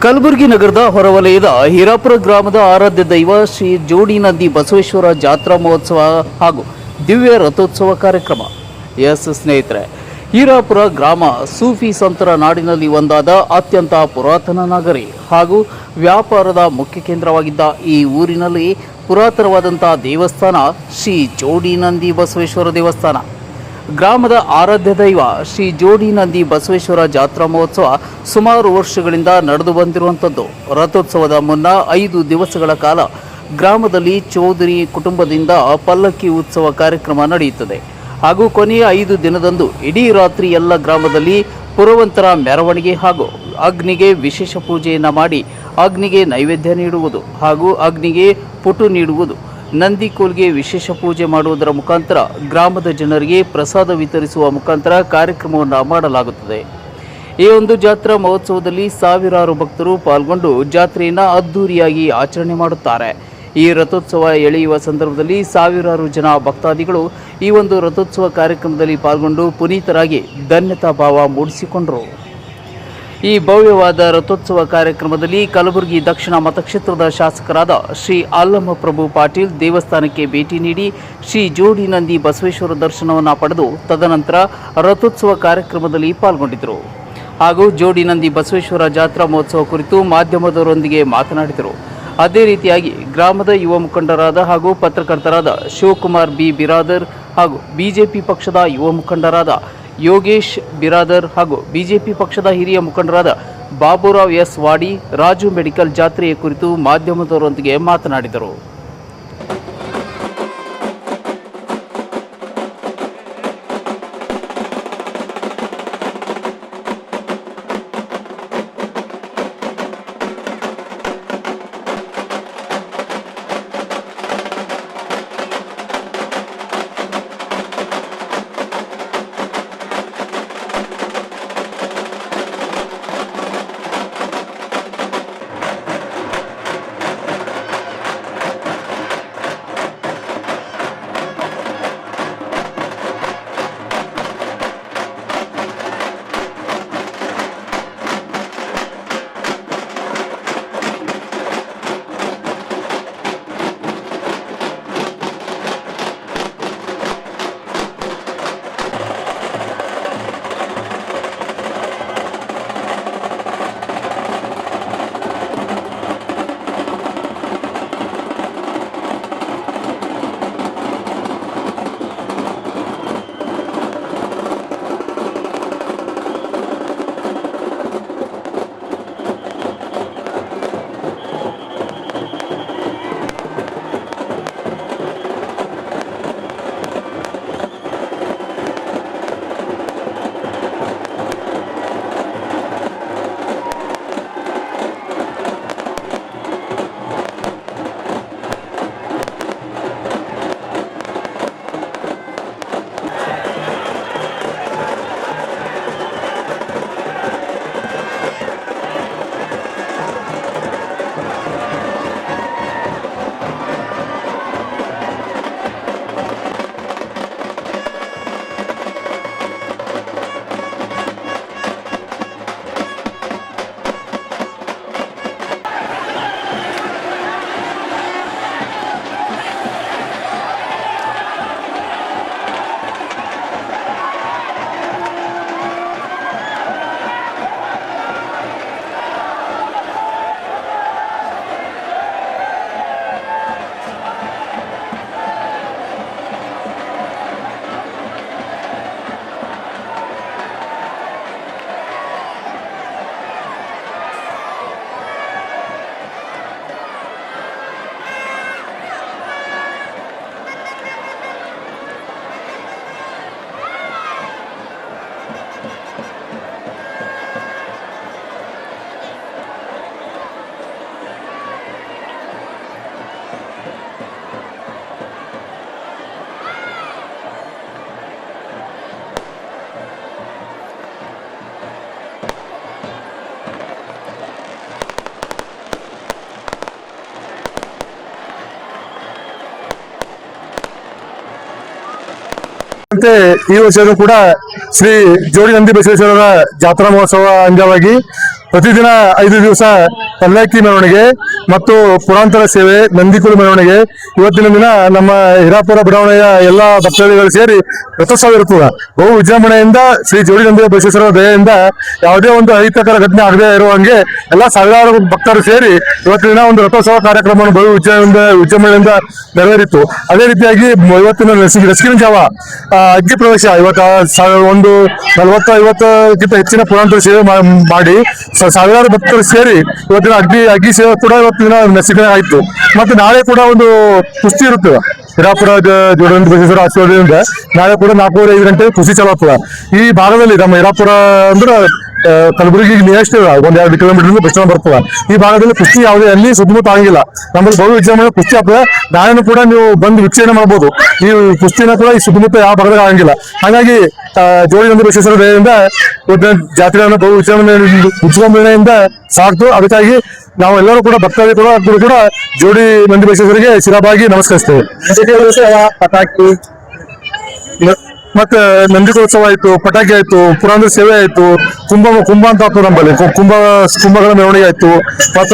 ಕಲಬುರಗಿ ನಗರದ ಹೊರವಲಯದ ಹೀರಾಪುರ ಗ್ರಾಮದ ಆರಾಧ್ಯ ದೈವ ಶ್ರೀ ಜೋಡಿನಂದಿ ಬಸವೇಶ್ವರ ಜಾತ್ರಾ ಮಹೋತ್ಸವ ಹಾಗೂ ದಿವ್ಯ ರಥೋತ್ಸವ ಕಾರ್ಯಕ್ರಮ. ಸ್ನೇಹಿತರೆ, ಹೀರಾಪುರ ಗ್ರಾಮ ಸೂಫಿ ಸಂತರ ನಾಡಿನಲ್ಲಿ ಒಂದಾದ ಅತ್ಯಂತ ಪುರಾತನ ನಗರಿ ಹಾಗೂ ವ್ಯಾಪಾರದ ಮುಖ್ಯ ಕೇಂದ್ರವಾಗಿದ್ದ ಈ ಊರಿನಲ್ಲಿ ಪುರಾತನವಾದಂತಹ ದೇವಸ್ಥಾನ ಶ್ರೀ ಜೋಡಿನಂದಿ ಬಸವೇಶ್ವರ ದೇವಸ್ಥಾನ. ಗ್ರಾಮದ ಆರಾಧ್ಯ ದೈವ ಶ್ರೀ ಜೋಡಿನಂದಿ ಬಸವೇಶ್ವರ ಜಾತ್ರಾ ಮಹೋತ್ಸವ ಸುಮಾರು ವರ್ಷಗಳಿಂದ ನಡೆದು ಬಂದಿರುವಂಥದ್ದು. ರಥೋತ್ಸವದ ಮುನ್ನ 5 ದಿವಸಗಳ ಕಾಲ ಗ್ರಾಮದಲ್ಲಿ ಚೌಧರಿ ಕುಟುಂಬದಿಂದ ಪಲ್ಲಕ್ಕಿ ಉತ್ಸವ ಕಾರ್ಯಕ್ರಮ ನಡೆಯುತ್ತದೆ ಹಾಗೂ ಕೊನೆಯ 5 ದಿನದಂದು ಇಡೀ ರಾತ್ರಿ ಎಲ್ಲ ಗ್ರಾಮದಲ್ಲಿ ಪುರವಂತರ ಮೆರವಣಿಗೆ ಹಾಗೂ ಅಗ್ನಿಗೆ ವಿಶೇಷ ಪೂಜೆಯನ್ನು ಮಾಡಿ ಅಗ್ನಿಗೆ ನೈವೇದ್ಯ ನೀಡುವುದು ಹಾಗೂ ಅಗ್ನಿಗೆ ಪುಟು ನೀಡುವುದು, ನಂದಿಕೋಲ್ಗೆ ವಿಶೇಷ ಪೂಜೆ ಮಾಡುವುದರ ಮುಖಾಂತರ ಗ್ರಾಮದ ಜನರಿಗೆ ಪ್ರಸಾದ ವಿತರಿಸುವ ಮುಖಾಂತರ ಕಾರ್ಯಕ್ರಮವನ್ನು ಮಾಡಲಾಗುತ್ತದೆ. ಈ ಒಂದು ಜಾತ್ರಾ ಮಹೋತ್ಸವದಲ್ಲಿ ಸಾವಿರಾರು ಭಕ್ತರು ಪಾಲ್ಗೊಂಡು ಜಾತ್ರೆಯನ್ನು ಅದ್ದೂರಿಯಾಗಿ ಆಚರಣೆ ಮಾಡುತ್ತಾರೆ. ಈ ರಥೋತ್ಸವ ಎಳೆಯುವ ಸಂದರ್ಭದಲ್ಲಿ ಸಾವಿರಾರು ಜನ ಭಕ್ತಾದಿಗಳು ಈ ಒಂದು ರಥೋತ್ಸವ ಕಾರ್ಯಕ್ರಮದಲ್ಲಿ ಪಾಲ್ಗೊಂಡು ಪುನೀತರಾಗಿ ಧನ್ಯತಾ ಭಾವ ಮೂಡಿಸಿಕೊಂಡರು. ಈ ಭವ್ಯವಾದ ರಥೋತ್ಸವ ಕಾರ್ಯಕ್ರಮದಲ್ಲಿ ಕಲಬುರಗಿ ದಕ್ಷಿಣ ಮತಕ್ಷೇತ್ರದ ಶಾಸಕರಾದ ಶ್ರೀ ಅಲ್ಲಮ ಪ್ರಭು ಪಾಟೀಲ್ ದೇವಸ್ಥಾನಕ್ಕೆ ಭೇಟಿ ನೀಡಿ ಶ್ರೀ ಜೋಡಿನಂದಿ ಬಸವೇಶ್ವರ ದರ್ಶನವನ್ನು ಪಡೆದು ತದನಂತರ ರಥೋತ್ಸವ ಕಾರ್ಯಕ್ರಮದಲ್ಲಿ ಪಾಲ್ಗೊಂಡಿದ್ದರು ಹಾಗೂ ಜೋಡಿನಂದಿ ಬಸವೇಶ್ವರ ಜಾತ್ರಾ ಮಹೋತ್ಸವ ಕುರಿತು ಮಾಧ್ಯಮದವರೊಂದಿಗೆ ಮಾತನಾಡಿದರು. ಅದೇ ರೀತಿಯಾಗಿ ಗ್ರಾಮದ ಯುವ ಮುಖಂಡರಾದ ಹಾಗೂ ಪತ್ರಕರ್ತರಾದ ಶಿವಕುಮಾರ್ ಬಿ ಬಿರಾದರ್ ಹಾಗೂ ಬಿಜೆಪಿ ಪಕ್ಷದ ಯುವ ಮುಖಂಡರಾದ ಯೋಗೇಶ್ ಬಿರಾದರ್ ಹಾಗೂ ಬಿಜೆಪಿ ಪಕ್ಷದ ಹಿರಿಯ ಮುಖಂಡರಾದ ಬಾಬುರಾವ್ ಎಸ್ ವಾಡಿ ರಾಜು ಮೆಡಿಕಲ್ ಜಾತ್ರೆಯ ಕುರಿತು ಮಾಧ್ಯಮದವರೊಂದಿಗೆ ಮಾತನಾಡಿದರು. ವರ್ಷದಂತೆ ಈ ವರ್ಷವೂ ಕೂಡ ಶ್ರೀ ಜೋಡಿ ನಂದಿ ಬಸವೇಶ್ವರರ ಜಾತ್ರಾ ಮಹೋತ್ಸವ ಅಂಗವಾಗಿ ಪ್ರತಿದಿನ 5 ದಿವಸ ಪಲ್ಲಕ್ಕಿ ಮೆರವಣಿಗೆ ಮತ್ತು ಪುರಾಂತರ ಸೇವೆ, ನಂದಿಕುಲು ಮೆರವಣಿಗೆ. ಇವತ್ತಿನ ದಿನ ನಮ್ಮ ಹಿರಾಪುರ ಬಡಾವಣೆಯ ಎಲ್ಲಾ ಭಕ್ತಾದಿಗಳು ಸೇರಿ ರಥೋತ್ಸವ ಇರುತ್ತದೆ. ಬಹು ವಿಜೃಂಭಣೆಯಿಂದ ಶ್ರೀ ಜೋಡಿ ನಂದಿ ಬಸವೇಶ್ವರರ ದಯೆಯಿಂದ ಯಾವುದೇ ಒಂದು ಅಹಿತಕರ ಘಟನೆ ಆಗದೆ ಇರುವಂಗೆ ಎಲ್ಲಾ ಸಾವಿರಾರು ಭಕ್ತರು ಸೇರಿ ಇವತ್ತಿನ ದಿನ ಒಂದು ರಥೋತ್ಸವ ಕಾರ್ಯಕ್ರಮವನ್ನು ಬಹು ವಿಜೃಂಭಣೆಯಿಂದ ನೆರವೇರಿತು. ಅದೇ ರೀತಿಯಾಗಿ ಇವತ್ತಿನ ರಸಿಕಿನ ಜಾವ ಅಗ್ನಿ ಪ್ರವೇಶ ಇವತ್ತು 40-50ಕ್ಕಿಂತ ಹೆಚ್ಚಿನ ಪುರಾಂತರ ಸೇವೆ ಮಾಡಿ ಸಾವಿರಾರು ಭಕ್ತರು ಸೇರಿ ಇವತ್ತಿನ ಅಗ್ನಿ ಸೇವೆ ಕೂಡ ಇವತ್ತಿನ ನಸಿಕೆ ಆಯ್ತು. ಮತ್ತೆ ನಾಳೆ ಕೂಡ ಒಂದು ಕುಸ್ತಿ ಇರುತ್ತದೆ. ಹಿರಾಪುರ ಜೋಡಿ ನಂದಿ ಬಸವೇಶ್ವರ ಆಶೀರ್ವಾದದಿಂದ ನಾಳೆ ಕೂಡ 4:30-5 ಗಂಟೆಗೆ ಕುಸ್ತಿ ಚಾಲು ಆಗ್ತದೆ. ಈ ಭಾಗದಲ್ಲಿ ನಮ್ಮ ಹಿರಾಪುರ ಅಂದ್ರೆ Kalaburagi nearest 1-2 kilometre bus stand ಬರ್ತದೆ. ಈ ಭಾಗದಲ್ಲಿ ಕುಸ್ತಿ ಯಾವುದೇ ಅಲ್ಲಿ ಸುತ್ತಮುತ್ತ ಆಗಿಲ್ಲ. ನಮ್ಮಲ್ಲಿ ಬಹು ವಿಜೃಂಭಣೆ ಕುಸ್ತಿ ಆಗ್ತದೆ. ನಾಳೆನೂ ಕೂಡ ನೀವು ಬಂದು ವೀಕ್ಷಣೆ ಮಾಡಬಹುದು. ಈ ಕುಸ್ತಿನ ಕೂಡ ಈ ಸುತ್ತಮುತ್ತ ಯಾವ ಭಾಗದಾಗ ಆಗಂಗಿಲ್ಲ. ಹಾಗಾಗಿ ಜೋಡಿ ನಂದಿ ಬಸವೇಶ್ವರ ದಯೆಯಿಂದ ಜಾತ್ರೆಯನ್ನು ಬಹು ವಿಜೃಂಭಣೆಯಿಂದ ಸಾಕ್ತು. ಅದಕ್ಕಾಗಿ ನಾವು ಎಲ್ಲರೂ ಕೂಡ ಭಕ್ತಾದಿಗಳು ಕೂಡ ಜೋಡಿ ನಂದಿ ಬಸವೇಶ್ವರಿಗೆ ಶಿರಬಾಗಿ ನಮಸ್ಕರಿಸ್ತೇವೆ. ಪಟಾಕಿ ಮತ್ತೆ ನಂದಿಕೋತ್ಸವ ಆಯ್ತು, ಪಟಾಕಿ ಆಯ್ತು, ಪುರಾಂತರ ಸೇವೆ ಆಯ್ತು, ಕುಂಭ ಅಂತ ಆಗ್ತದೆ ನಮ್ಮಲ್ಲಿ. ಕುಂಭಗಳ ಮೆರವಣಿಗೆ ಆಯ್ತು, ಮತ್ತ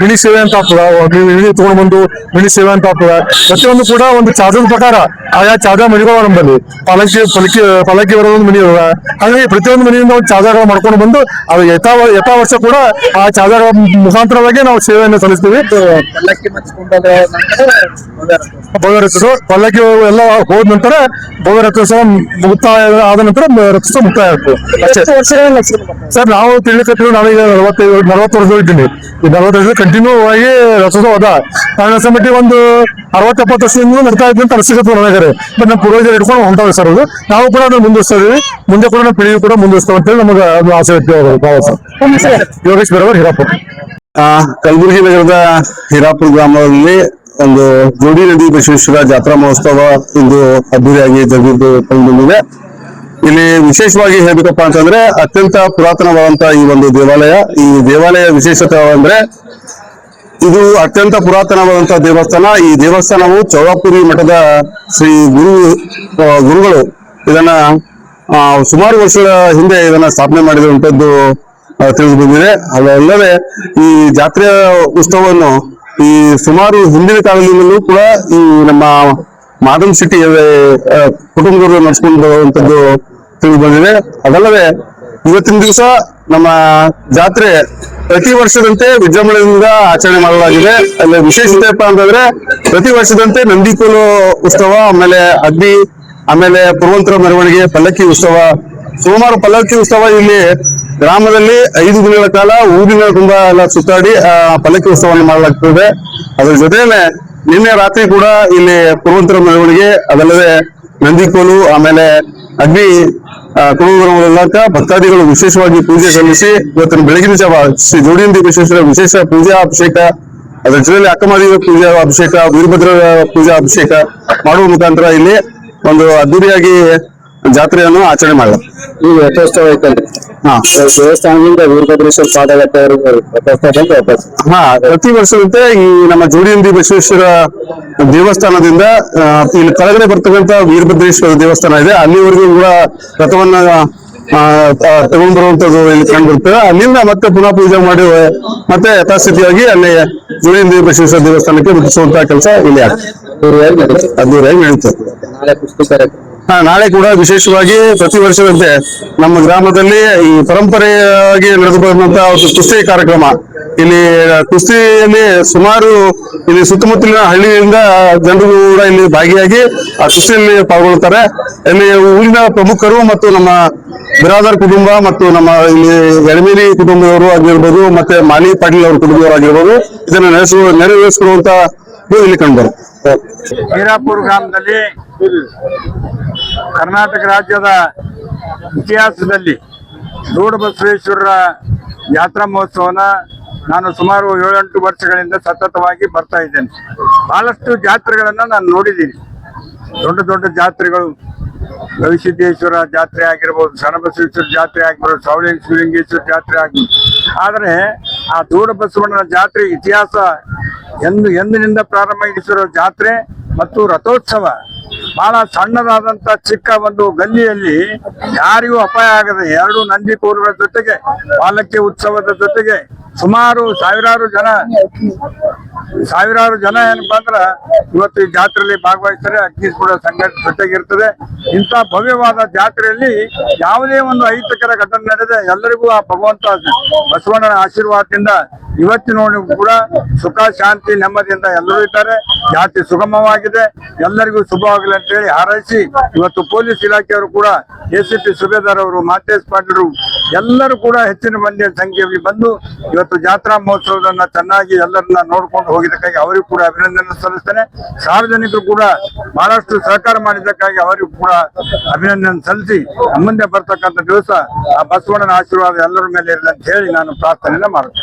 ಮಿನಿ ಸೇವೆ ಅಂತ ಆಗ್ತದ. ಮಿನಿ ತಗೊಂಡು ಬಂದು ಮಿನಿ ಸೇವೆ ಅಂತ ಆಗ್ತದ. ಪ್ರತಿಯೊಂದು ಕೂಡ ಒಂದು ಚಾರ್ಜದ ಪ್ರಕಾರ ಆಯಾ ಚಾರ್ಜ ಮನಿಗಳ ನಮ್ಮಲ್ಲಿ ಪಲಕಿ ಬರೋದೊಂದು ಮನಿ ಇರುವ. ಹಾಗಾಗಿ ಪ್ರತಿಯೊಂದು ಮನೆಯಿಂದ ಒಂದು ಚಾರ್ಜರ್ಗಳು ಮಾಡ್ಕೊಂಡು ಬಂದು ಅದು ಯಥಾ ವರ್ಷ ಕೂಡ ಆ ಚಾರ್ಜರ್ ಮುಖಾಂತರವಾಗಿ ನಾವು ಸೇವೆಯನ್ನು ಸಲ್ಲಿಸ್ತೀವಿ. ಭವ್ಯ ರಥೋತ್ಸವ ಪಲ್ಲಕ್ಕಿ ಎಲ್ಲ ಹೋದ ನಂತರ ಭವ್ಯ ರಥೋತ್ಸವ ಮುಕ್ತಾಯ ಆದ ನಂತರ ರಥೋತ್ಸವ ಮುಕ್ತಾಯ ಆಗ್ತದೆ ಅಷ್ಟೇ. ಸರ್ ನಾವು ತಿಳಿಕಟ್ಟಿದ್ರು ನಾವೀಗ 40 ವರ್ಷ ಇದ್ದೀನಿ. ಈ 40 ವರ್ಷ ಕಂಟಿನ್ಯೂ ಆಗಿ ರಥೋತ್ಸವ ಅದ. ನನ್ನ ಮಟ್ಟಿಗೆ ಒಂದು 60-70 ವರ್ಷದಿಂದ ನಡ್ತಾ ಇದ್ದಂತ ಅನಿಸಿಕೆ ನನಗೆ. ಬಟ್ ನಮ್ಮ ಪೂರ್ವಜರು ಇಟ್ಕೊಂಡು ಹೊಂಟಾವೆ ಸರ್. ಅದು ನಾವು ಕೂಡ ಅದನ್ನು ಮುಂದುವರಿಸ್ತಾ ಇದೀವಿ. ಮುಂದೆ ಕೂಡ ನಮ್ಮ ಪೀಳಿಗೆ ಕೂಡ ಮುಂದುವರಿಸ್ತಾವೆ ಅಂತೇಳಿ ನಮಗೆ ಅದು ಆಸೆ ವ್ಯಕ್ತ. ಯೋಗೇಶ್ ಬೇರವರು ಹಿರಾಪುರ. ಕಲಬುರಗಿ ನಗರದ ಹಿರಾಪುರ ಗ್ರಾಮದಲ್ಲಿ ಒಂದು ಜೋಡಿ ನಂದಿ ಬಸವೇಶ್ವರ ಜಾತ್ರಾ ಮಹೋತ್ಸವ ಇಂದು ಅದ್ದೂರಿಯಾಗಿ ಜರುಗಿದೆ. ಇಲ್ಲಿ ವಿಶೇಷವಾಗಿ ಹೇಳ್ಬೇಕಪ್ಪ ಅಂತಂದ್ರೆ ಅತ್ಯಂತ ಪುರಾತನವಾದಂತಹ ಈ ಒಂದು ದೇವಾಲಯ. ಈ ದೇವಾಲಯ ವಿಶೇಷತೆ ಅಂದ್ರೆ ಇದು ಅತ್ಯಂತ ಪುರಾತನವಾದಂತಹ ದೇವಸ್ಥಾನ. ಈ ದೇವಸ್ಥಾನವು ಚೌಡಾಪುರಿ ಮಠದ ಶ್ರೀ ಗುರುಗಳು ಇದನ್ನ ಸುಮಾರು ವರ್ಷಗಳ ಹಿಂದೆ ಇದನ್ನ ಸ್ಥಾಪನೆ ಮಾಡಿರುವಂತದ್ದು ತಿಳಿದು ಬಂದಿದೆ. ಅದಲ್ಲದೆ ಈ ಜಾತ್ರೆಯ ಉತ್ಸವವನ್ನು ಈ ಸುಮಾರು ಹಿಂದಿನ ಕಾಲದಿಂದಲೂ ಕೂಡ ಈ ನಮ್ಮ ಮಾದಮ್ ಸಿಟಿ ಕುಟುಂಬದವರು ನಡೆಸ್ಕೊಂಡು ಬರುವಂತದ್ದು ತಿಳಿದು ಬಂದಿದೆ. ಅದಲ್ಲದೆ ಇವತ್ತಿನ ದಿವಸ ನಮ್ಮ ಜಾತ್ರೆ ಪ್ರತಿ ವರ್ಷದಂತೆ ವಿಜೃಂಭಣೆಯಿಂದ ಆಚರಣೆ ಮಾಡಲಾಗಿದೆ. ಅಲ್ಲಿ ವಿಶೇಷತೆಯಪ್ಪ ಅಂತಂದ್ರೆ ಪ್ರತಿ ವರ್ಷದಂತೆ ನಂದಿಕೋಲು ಉತ್ಸವ, ಆಮೇಲೆ ಅಗ್ನಿ, ಆಮೇಲೆ ಪುರವಂತರ ಮೆರವಣಿಗೆ, ಪಲ್ಲಕ್ಕಿ ಉತ್ಸವ, ಸುಮಾರು ಪಲ್ಲಕ್ಕಿ ಉತ್ಸವ ಇಲ್ಲಿ ಗ್ರಾಮದಲ್ಲಿ 5 ದಿನಗಳ ಕಾಲ ಊರಿನ ತುಂಬ ಎಲ್ಲ ಸುತ್ತಾಡಿ ಪಲ್ಲಕ್ಕಿ ಉತ್ಸವವನ್ನು ಮಾಡಲಾಗ್ತದೆ. ಅದ್ರ ಜೊತೆಯಲ್ಲೇ ನಿನ್ನೆ ರಾತ್ರಿ ಕೂಡ ಇಲ್ಲಿ ಪುರವಂತರ ಮೆರವಣಿಗೆ, ಅದಲ್ಲದೆ ನಂದಿಕೋಲು, ಆಮೇಲೆ ಅಗ್ನಿ ಕುಟುಂಬ ಭಕ್ತಾದಿಗಳು ವಿಶೇಷವಾಗಿ ಪೂಜೆ ಸಲ್ಲಿಸಿ ಇವತ್ತಿನ ಬೆಳಗಿನ ಜಾವ ಶ್ರೀ ಜೋಡಿ ನಂದಿ ಬಸವೇಶ್ವರ ವಿಶೇಷ ಪೂಜಾ ಅಭಿಷೇಕ, ಅದರ ಜೊತೆಯಲ್ಲಿ ಅಕ್ಕಮಹಾದೇವಿ ಪೂಜಾ ಅಭಿಷೇಕ, ವೀರಭದ್ರ ಪೂಜಾ ಅಭಿಷೇಕ ಮಾಡುವ ಮುಖಾಂತರ ಇಲ್ಲಿ ಒಂದು ಅದ್ದೂರಿಯಾಗಿ ಜಾತ್ರೆಯನ್ನು ಆಚರಣೆ ಮಾಡಲಾಗಿದೆ. ಈ ರಥೋತ್ಸವ ಐತಲ್ರಿ, ದೇವಸ್ಥಾನದಿಂದ ವೀರಭದ್ರೇಶ್ವರ ಪಾದಯಾತ್ರೆ ಪ್ರತಿ ವರ್ಷದಂತೆ ಈ ನಮ್ಮ ಜೋಡಿ ನಂದಿ ಬಸವೇಶ್ವರ ದೇವಸ್ಥಾನದಿಂದ ಇಲ್ಲಿ ಕೆಳಗಡೆ ಬರ್ತಕ್ಕಂತ ವೀರಭದ್ರೇಶ್ವರ ದೇವಸ್ಥಾನ ಇದೆ. ಅಲ್ಲಿವರೆಗೂ ಕೂಡ ರಥವನ್ನ ತಗೊಂಡ್ ಬರುವಂತದ್ದು ಇಲ್ಲಿ ಕಂಡು ಬರ್ತದೆ. ಅಲ್ಲಿಂದ ಮತ್ತೆ ಪುನಃ ಪೂಜೆ ಮಾಡಿ ಮತ್ತೆ ಯಥಾಸ್ಥಿತಿಯಾಗಿ ಅಲ್ಲಿ ಜೋಡಿ ನಂದಿ ಬಸವೇಶ್ವರ ದೇವಸ್ಥಾನಕ್ಕೆ ಮುಟ್ಟಿಸುವಂತಹ ಕೆಲಸ ಇಲ್ಲಿ ಅದ್ದೂರಿಯಾಗಿ ನಡೀತದೆ. ನಾಳೆ ಕೂಡ ವಿಶೇಷವಾಗಿ ಪ್ರತಿ ವರ್ಷದಂತೆ ನಮ್ಮ ಗ್ರಾಮದಲ್ಲಿ ಈ ಪರಂಪರೆಯಾಗಿ ನಡೆದು ಬಂದಂತಹ ಒಂದು ಕುಸ್ತಿ ಕಾರ್ಯಕ್ರಮ. ಇಲ್ಲಿ ಕುಸ್ತಿಯಲ್ಲಿ ಸುಮಾರು ಇಲ್ಲಿ ಸುತ್ತಮುತ್ತಲಿನ ಹಳ್ಳಿಯಿಂದ ಜನರು ಕೂಡ ಇಲ್ಲಿ ಭಾಗಿಯಾಗಿ ಆ ಕುಸ್ತಿಯಲ್ಲಿ ಪಾಲ್ಗೊಳ್ಳುತ್ತಾರೆ. ಇಲ್ಲಿ ಊರಿನ ಪ್ರಮುಖರು ಮತ್ತು ನಮ್ಮ ಬಿರಾದರ್ ಕುಟುಂಬ ಮತ್ತು ನಮ್ಮ ಇಲ್ಲಿ ಎಳಮೇಲಿ ಕುಟುಂಬದವರು ಆಗಿರ್ಬೋದು, ಮತ್ತೆ ಮಾಲಿ ಪಾಟೀಲ್ ಅವ್ರ ಕುಟುಂಬದವರು ಆಗಿರ್ಬೋದು, ಇದನ್ನು ನೆರವೇರಿಸಿರುವಂತ ಇಲ್ಲಿ ಕಂಡುಬರುತ್ತೆ. ಹಿರಾಪುರ ಗ್ರಾಮದಲ್ಲಿ ಕರ್ನಾಟಕ ರಾಜ್ಯದ ಇತಿಹಾಸದಲ್ಲಿ ಜೋಡಿ ಬಸವೇಶ್ವರರ ಜಾತ್ರಾ ಮಹೋತ್ಸವನ ನಾನು ಸುಮಾರು 7-8 ವರ್ಷಗಳಿಂದ ಸತತವಾಗಿ ಬರ್ತಾ ಇದ್ದೇನೆ. ಬಹಳಷ್ಟು ಜಾತ್ರೆಗಳನ್ನ ನಾನು ನೋಡಿದ್ದೀನಿ. ದೊಡ್ಡ ದೊಡ್ಡ ಜಾತ್ರೆಗಳು, ಗವಿಸಿದ್ದೇಶ್ವರ ಜಾತ್ರೆ ಆಗಿರ್ಬೋದು, ಶರಣಬಸವೇಶ್ವರ ಜಾತ್ರೆ ಆಗಿರ್ಬೋದು, ಶಿವಲಿಂಗೇಶ್ವರ ಜಾತ್ರೆ ಆಗಿರ್ಬೋದು. ಆದರೆ ಆ ಜೋಡಿ ಬಸವಣ್ಣನ ಜಾತ್ರೆ ಇತಿಹಾಸ ಎಂದಿನಿಂದ ಪ್ರಾರಂಭ ಜಾತ್ರೆ ಮತ್ತು ರಥೋತ್ಸವ ಬಹಳ ಸಣ್ಣದಾದಂತ ಚಿಕ್ಕ ಒಂದು ಗಲ್ಲಿಯಲ್ಲಿ ಯಾರಿಗೂ ಅಪಾಯ ಆಗದೆ 2 ನಂದಿ ಕೋಲುಗಳ ಜೊತೆಗೆ ಪಾಲಕಿ ಉತ್ಸವದ ಜೊತೆಗೆ ಸುಮಾರು ಸಾವಿರಾರು ಜನ ಏನಪ್ಪಾ ಅಂದ್ರ ಇವತ್ತು ಈ ಜಾತ್ರೆಯಲ್ಲಿ ಭಾಗವಹಿಸ್ತಾರೆ. ಅಗ್ನಿಸ್ಫೋಟ ಸಂಘಟನೆ ಜೊತೆಗಿರ್ತದೆ. ಇಂಥ ಭವ್ಯವಾದ ಜಾತ್ರೆಯಲ್ಲಿ ಯಾವುದೇ ಒಂದು ಅಹಿತಕರ ಘಟನೆ ನಡೆದೆ ಎಲ್ಲರಿಗೂ ಆ ಭಗವಂತ ಬಸವಣ್ಣನ ಆಶೀರ್ವಾದದಿಂದ ಇವತ್ತಿನವರೆಗೂ ಕೂಡ ಸುಖ ಶಾಂತಿ ನೆಮ್ಮದಿಯಿಂದ ಎಲ್ಲರೂ ಇದ್ದಾರೆ. ಜಾತಿ ಸುಗಮವಾಗಿದೆ. ಎಲ್ಲರಿಗೂ ಶುಭವಾಗಲಿ ಅಂತ ಹೇಳಿ ಹಾರೈಸಿ ಇವತ್ತು ಪೊಲೀಸ್ ಇಲಾಖೆಯವರು ಕೂಡ ACP ಸುಬೇದಾರ್ ಅವರು, ಮಾತೇಶ್ ಪಾಟೀಲ್ ಎಲ್ಲರೂ ಕೂಡ ಹೆಚ್ಚಿನ ಮಂದಿಯ ಸಂಖ್ಯೆಯಲ್ಲಿ ಬಂದು ಇವತ್ತು ಜಾತ್ರಾ ಮಹೋತ್ಸವದನ್ನ ಚೆನ್ನಾಗಿ ಎಲ್ಲರನ್ನ ನೋಡ್ಕೊಂಡು ಹೋಗಿದ್ದಕ್ಕಾಗಿ ಅವರಿಗೂ ಕೂಡ ಅಭಿನಂದನೆ ಸಲ್ಲಿಸ್ತೇನೆ. ಸಾರ್ವಜನಿಕರು ಕೂಡ ಬಹಳಷ್ಟು ಸಹಕಾರ ಮಾಡಿದ್ದಕ್ಕಾಗಿ ಅವರಿಗೂ ಕೂಡ ಅಭಿನಂದನೆ ಸಲ್ಲಿಸಿ ಮುಂದೆ ಬರ್ತಕ್ಕಂಥ ದಿವಸ ಆ ಬಸವಣ್ಣನ ಆಶೀರ್ವಾದ ಎಲ್ಲರ ಮೇಲೆ ಇರಲಿ ಅಂತ ಹೇಳಿ ನಾನು ಪ್ರಾರ್ಥನೆಯನ್ನ ಮಾಡುತ್ತೇನೆ.